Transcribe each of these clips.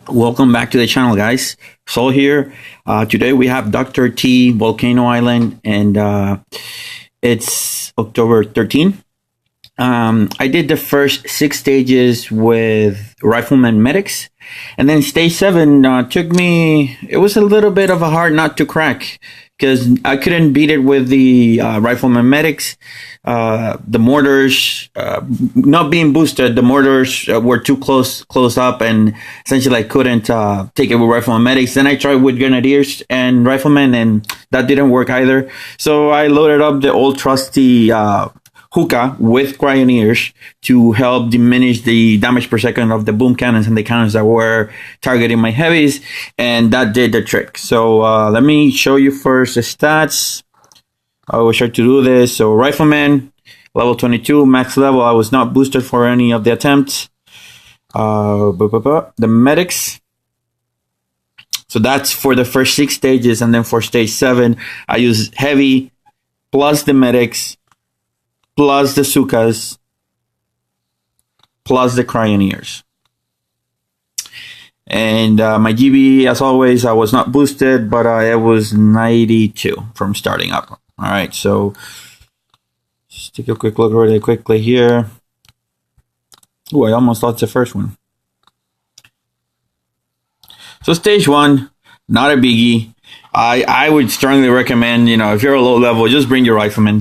Welcome back to the channel, guys. Sol here. Today we have Dr. T Volcano Island, and it's October 13th. I did the first 6 stages with Rifleman Medics, and then stage 7 took me. It was a little bit of a hard nut to crack because I couldn't beat it with the Rifleman Medics. The mortars not being boosted, the mortars were too close up, and essentially I couldn't take it with Rifleman Medics. Then I tried with Grenadiers and Riflemen, and that didn't work either. So I loaded up the old trusty Zooka with Cryoneers to help diminish the damage per second of the boom cannons and the cannons that were targeting my heavies, and that did the trick. So let me show you first the stats. I will try to do this. So Rifleman, level 22, max level. I was not boosted for any of the attempts. The Medics. So that's for the first 6 stages, and then for stage 7, I use Heavy plus the Medics plus the Zookas plus the Cryoneers. And my GB, as always, I was not boosted, but it was 92 from starting up. All right, so just take a quick look really quickly here. Oh, I almost lost the first one. So stage 1, not a biggie. I would strongly recommend, if you're a low level, just bring your riflemen,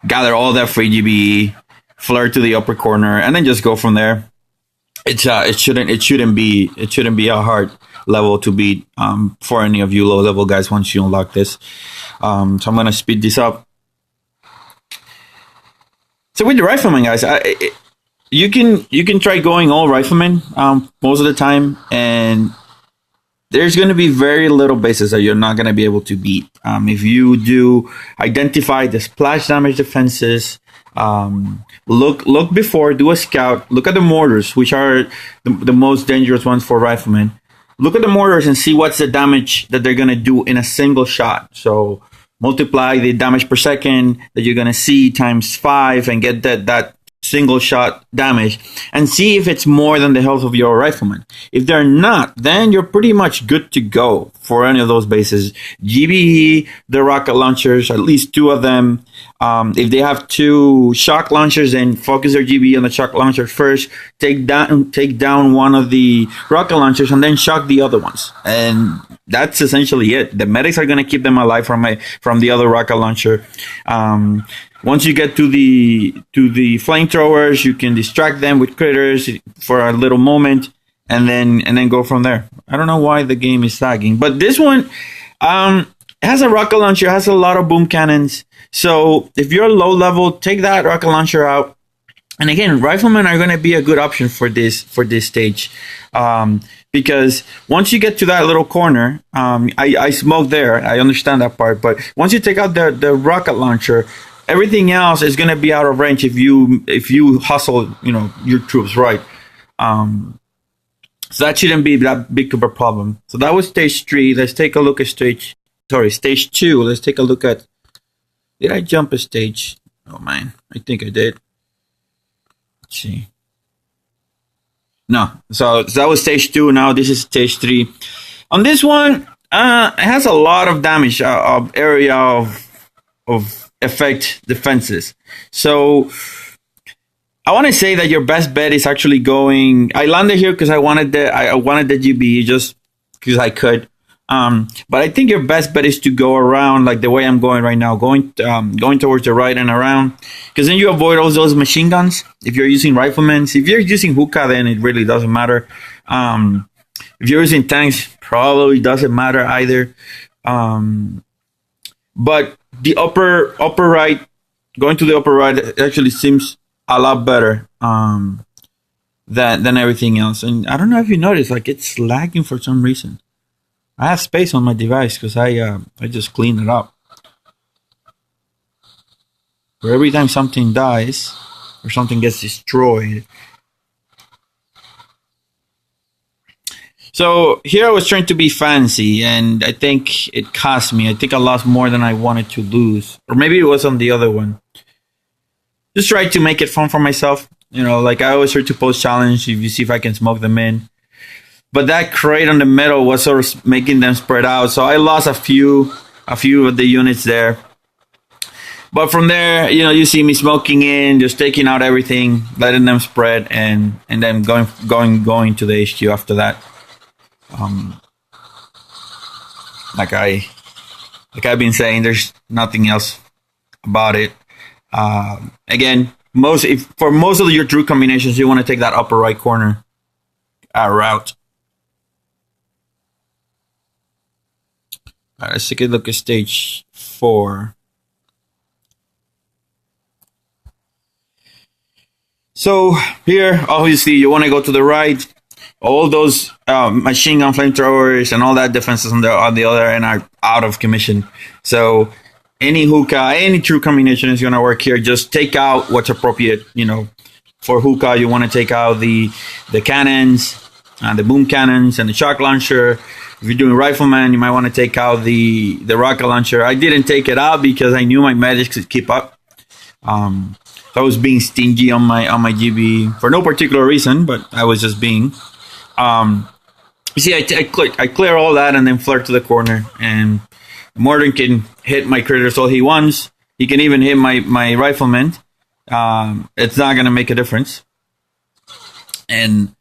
gather all that free GBE, flare to the upper corner, and then just go from there. It shouldn't be a hard level to beat for any of you low level guys once you unlock this. So I'm gonna speed this up. So with the rifleman guys, you can try going all riflemen most of the time, and there's going to be very little bases that you're not going to be able to beat. If you do identify the splash damage defenses, look before, do a scout, look at the mortars, which are the most dangerous ones for riflemen. Look at the mortars and see what's the damage that they're going to do in a single shot. So multiply the damage per second that you're going to see times 5 and get that single shot damage, and see if it's more than the health of your rifleman. If they're not, then you're pretty much good to go for any of those bases. GBE, the rocket launchers, at least 2 of them. If they have 2 shock launchers, then focus their GBE on the shock launcher first. Take down one of the rocket launchers, and then shock the other ones. And that's essentially it. The medics are going to keep them alive from the other rocket launcher. Once you get to the flamethrowers, you can distract them with critters for a little moment, and then go from there. I don't know why the game is lagging, but this one has a rocket launcher, has a lot of boom cannons. So if you're low level, take that rocket launcher out. And again, riflemen are going to be a good option for this stage, because once you get to that little corner, I smoked there. I understand that part, but once you take out the rocket launcher, everything else is going to be out of range if you hustle, your troops right. So that shouldn't be that big of a problem. So that was stage 3. Let's take a look at stage 2. Let's take a look at. Did I jump a stage? Oh man, I think I did. Let's see. No, so that was stage 2. Now this is stage 3. On this one, it has a lot of damage of area of effect defenses. So I want to say that your best bet is actually going. I landed here because I wanted the GBE just because I could. But I think your best bet is to go around like the way I'm going right now, going towards the right and around, because then you avoid all those machine guns. If you're using riflemen, if you're using Zooka, then it really doesn't matter. If you're using tanks, probably doesn't matter either. But the upper right, going to the upper right actually seems a lot better than everything else. And I don't know if you noticed, like it's lagging for some reason. I have space on my device because I just cleaned it up. But every time something dies or something gets destroyed. So here I was trying to be fancy, and I think it cost me. I think I lost more than I wanted to lose. Or maybe it was on the other one. Just try to make it fun for myself. Like I always try to post challenge if you see if I can smoke them in. but that crate on the middle was sort of making them spread out. So I lost a few of the units there. But from there, you see me smoking in, just taking out everything, letting them spread, and then going to the HQ after that. Like I've been saying, there's nothing else about it. Again, for most of your troop combinations, you want to take that upper right corner route. All right, let's take a look at stage 4. So here, obviously, you want to go to the right. All those machine gun flamethrowers and all that defenses on the other end are out of commission. So any hookah, any true combination is going to work here. Just take out what's appropriate. For hookah, you want to take out the cannons, the boom cannons, and the shock launcher. If you're doing rifleman, you might want to take out the rocket launcher. I didn't take it out because I knew my medics could keep up. So I was being stingy on my GB for no particular reason, but I was just being. You see, I clear all that and then flirt to the corner, and Morton can hit my critters all he wants. He can even hit my rifleman. It's not gonna make a difference. And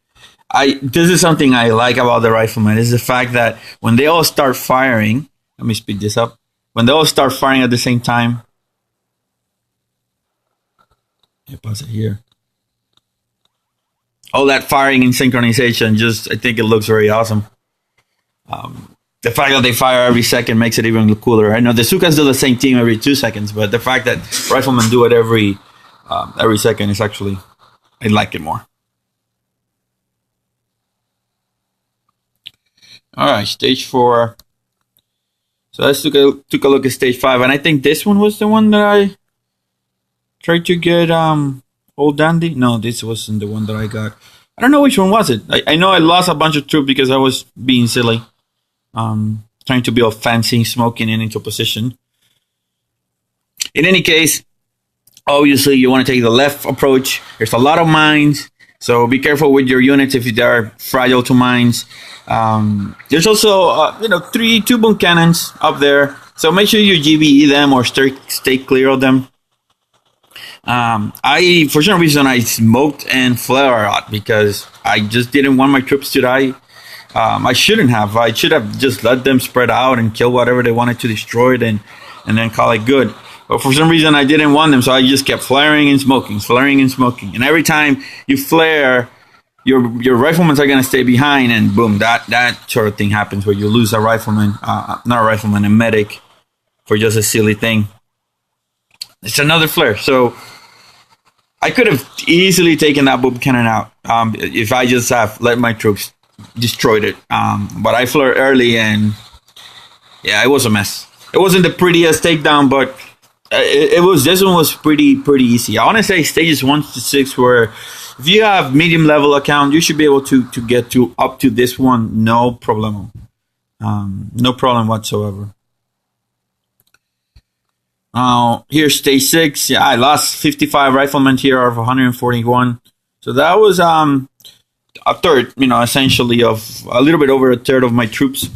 this is something I like about the rifleman, is the fact that when they all start firing, let me speed this up. When they all start firing at the same time, pause it here. All that firing and synchronization, I think it looks very awesome. The fact that they fire every second makes it even cooler. I know the Zookas do the same thing every 2 seconds, but the fact that riflemen do it every second is actually, I like it more. All right, stage 4. So let's took a look at stage 5, and I think this one was the one that I tried to get Old Dandy. No, this wasn't the one that I got. I don't know which one was it. I know I lost a bunch of troops because I was being silly, trying to be all fancy, smoking in into position. In any case, obviously you want to take the left approach. There's a lot of mines, so be careful with your units if they are fragile to mines. There's also 2 boom cannons up there, so make sure you GBE them or stay clear of them. For some reason, I smoked and flare a lot because I just didn't want my troops to die. I shouldn't have. I should have just let them spread out and kill whatever they wanted to destroy it and then call it good. But for some reason, I didn't want them, so I just kept flaring and smoking. And every time you flare, your riflemen are going to stay behind, and boom, that sort of thing happens where you lose a rifleman, a medic, for just a silly thing. It's another flare. So I could have easily taken that boom cannon out if I just have let my troops destroyed it. But I flared early, and yeah, it was a mess. It wasn't the prettiest takedown, but it was. This one was pretty easy. I want to say stages 1 to 6 were, if you have medium level account, you should be able to get to up to this one, no problem. No problem whatsoever. Here's stage 6. Yeah, I lost 55 riflemen here out of 141. So that was a third, essentially of a little bit over a third of my troops.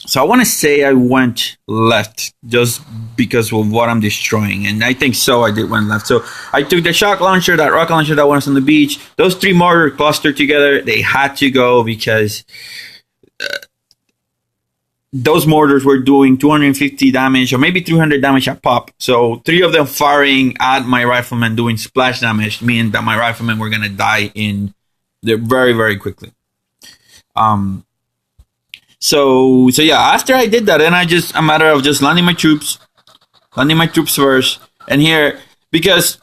So I want to say I went left just because of what I'm destroying. And I think so, I did went left. So I took the shock launcher, that rocket launcher that was on the beach. Those 3 mortar clustered together. They had to go because those mortars were doing 250 damage or maybe 300 damage a pop. So 3 of them firing at my riflemen doing splash damage, meaning that my riflemen were going to die in there very, very quickly. So yeah, after I did that, then a matter of just landing my troops first. And here, because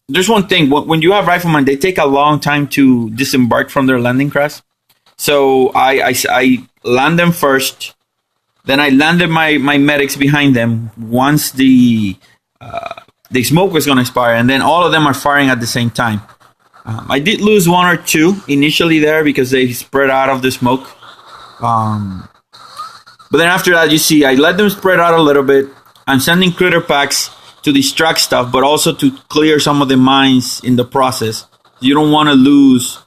there's one thing, when you have riflemen, they take a long time to disembark from their landing craft. So I land them first. Then I landed my medics behind them once the smoke was going to expire, and then all of them are firing at the same time. I did lose 1 or 2 initially there because they spread out of the smoke. But then after that, you see, I let them spread out a little bit. I'm sending critter packs to distract stuff, but also to clear some of the mines in the process. You don't want to lose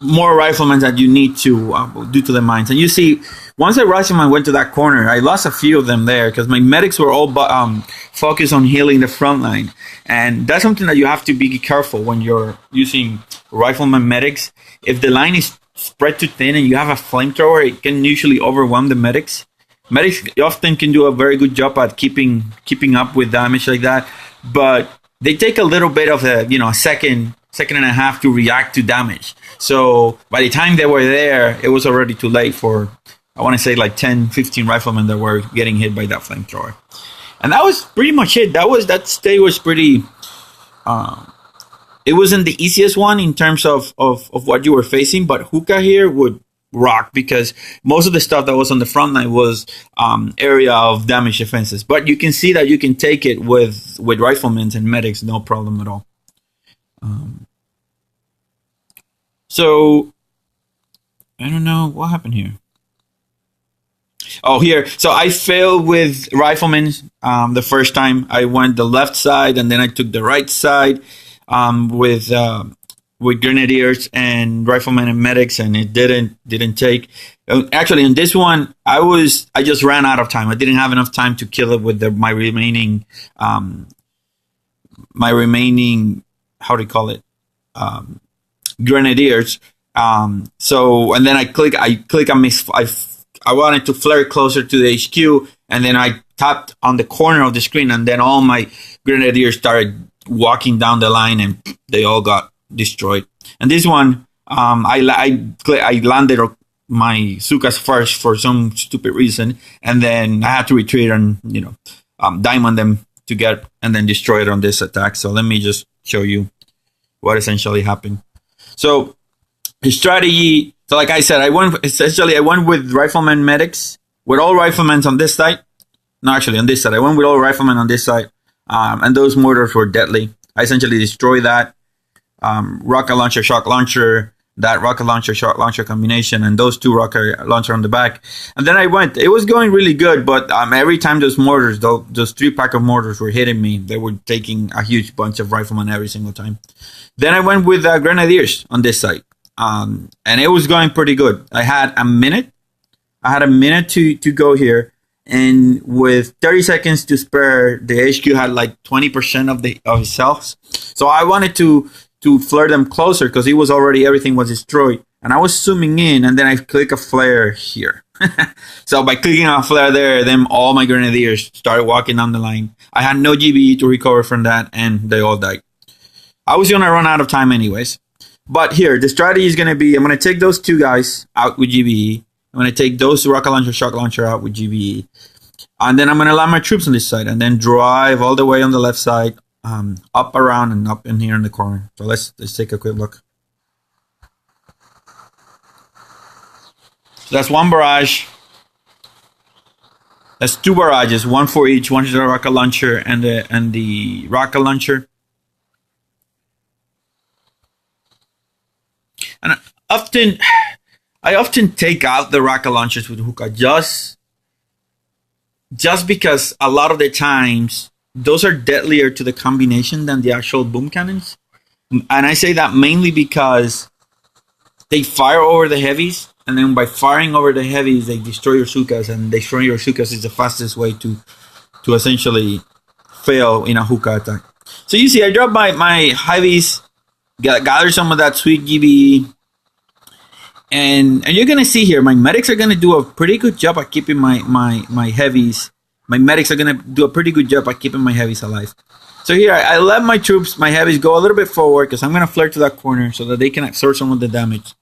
more riflemen that you need to due to the mines. And you see, once a rifleman went to that corner, I lost a few of them there because my medics were all focused on healing the front line. And that's something that you have to be careful when you're using Rifleman Medics. If the line is spread too thin and you have a flamethrower, it can usually overwhelm the medics. Medics often can do a very good job at keeping up with damage like that, but they take a little bit of a second and a half to react to damage. So by the time they were there, it was already too late for, I want to say, like 10, 15 riflemen that were getting hit by that flamethrower. And that was pretty much it. That stage was pretty. It wasn't the easiest one in terms of what you were facing, but Zooka here would rock because most of the stuff that was on the front line was area of damage defenses. But you can see that you can take it with riflemen and medics, no problem at all. So I don't know what happened here. Oh, here. So I failed with riflemen the first time. I went the left side and then I took the right side with grenadiers and riflemen and medics, and it didn't take. Actually, in this one, I just ran out of time. I didn't have enough time to kill it with my remaining how do you call it, grenadiers. So and then I click on I wanted to flare closer to the HQ, and then I tapped on the corner of the screen, and then all my grenadiers started walking down the line, and they all got destroyed. And this one, I landed my Zookas first for some stupid reason, and then I had to retreat and diamond them to get and then destroy it on this attack. So let me just show you what essentially happened. So the strategy. So like I said, I went with Rifleman Medics, with all riflemen on this side. No, actually on this side. I went with all riflemen on this side. And those mortars were deadly. I essentially destroyed that rocket launcher, shock launcher, that rocket launcher, shock launcher combination, and those two rocket launcher on the back. And then it was going really good, but every time those mortars, those 3-pack of mortars were hitting me, they were taking a huge bunch of riflemen every single time. Then I went with grenadiers on this side. And it was going pretty good. I had a minute to go here, and with 30 seconds to spare, the HQ had like 20% of his cells. So I wanted to flare them closer because everything was destroyed. And I was zooming in, and then I click a flare here. So by clicking on a flare there, then all my grenadiers started walking down the line. I had no GBE to recover from that, and they all died. I was gonna run out of time anyways. But here, the strategy is going to be, I'm going to take those two guys out with GBE. I'm going to take those rocket launcher, shock launcher out with GBE. And then I'm going to land my troops on this side and then drive all the way on the left side, up, around, and up in here in the corner. So let's take a quick look. So that's one barrage. That's two barrages, one for each. One is the rocket launcher and the rocket launcher. And I often take out the rocket launchers with Zooka just because a lot of the times those are deadlier to the combination than the actual boom cannons. And I say that mainly because they fire over the heavies, and then by firing over the heavies, they destroy your Zookas, and destroying your Zookas is the fastest way to essentially fail in a Zooka attack. So you see, I dropped my heavies, gather some of that sweet GBE, and you're gonna see here, my medics are gonna do a pretty good job at keeping my heavies. My medics are gonna do a pretty good job at keeping my heavies alive. So here, I let my troops, my heavies, go a little bit forward because I'm gonna flare to that corner so that they can absorb some of the damage.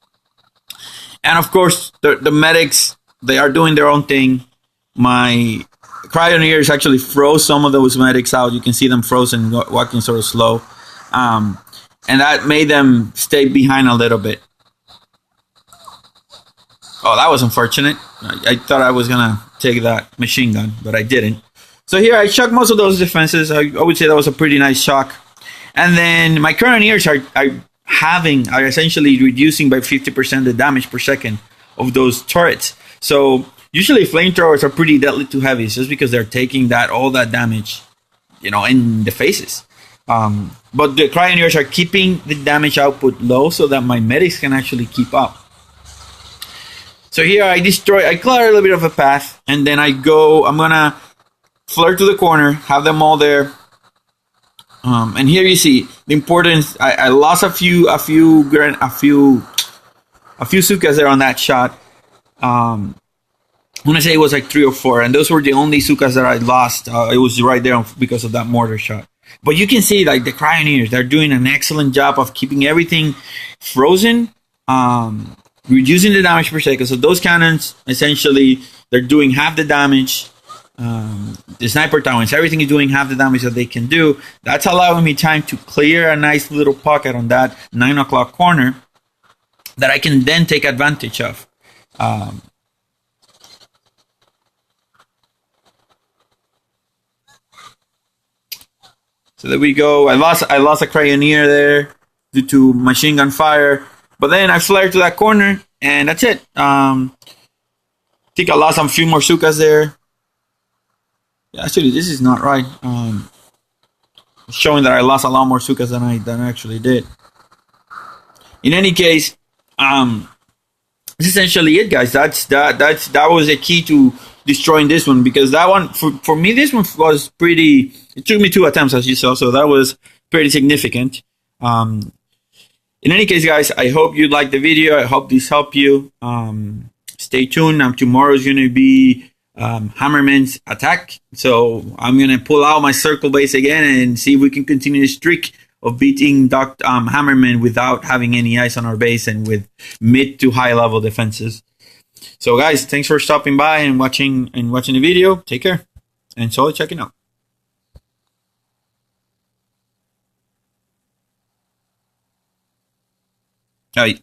And of course, the medics, they are doing their own thing. My Cryoneers actually froze some of those medics out. You can see them frozen, walking sort of slow. And that made them stay behind a little bit. Oh, that was unfortunate. I thought I was going to take that machine gun, but I didn't. So here, I shocked most of those defenses. I would say that was a pretty nice shock. And then my Cryoneers are essentially reducing by 50% the damage per second of those turrets. So Usually flamethrowers are pretty deadly to heavies just because they're taking all that damage, in the faces. But the Cryoneers are keeping the damage output low so that my medics can actually keep up. So here I clear a little bit of a path, and then I'm gonna flare to the corner, have them all there. And here you see the importance. I lost a few Zookas there on that shot. I want to say it was like 3 or 4, and those were the only Zookas that I lost. It was right there because of that mortar shot. But you can see, like, the Cryoneers, they're doing an excellent job of keeping everything frozen, reducing the damage per second. So those cannons, essentially, they're doing half the damage. The sniper towers, everything is doing half the damage that they can do. That's allowing me time to clear a nice little pocket on that 9 o'clock corner that I can then take advantage of. So there we go. I lost a Cryoneer there due to machine gun fire, but then I flared to that corner, and that's it. I think I lost a few more Zookas there. Actually, this is not right. Showing that I lost a lot more Zookas than I actually did. In any case, that's essentially it, guys. That was a key to destroying this one, because that one for me, this one was pretty. It took me 2 attempts, as you saw, so that was pretty significant. In any case, guys, I hope you liked the video. I hope this helped you. Stay tuned. Tomorrow's going to be Hammerman's attack, so I'm going to pull out my circle base again and see if we can continue the streak of beating Hammerman without having any ice on our base and with mid to high level defenses. So guys, thanks for stopping by and watching the video. Take care, and so checking out. All right.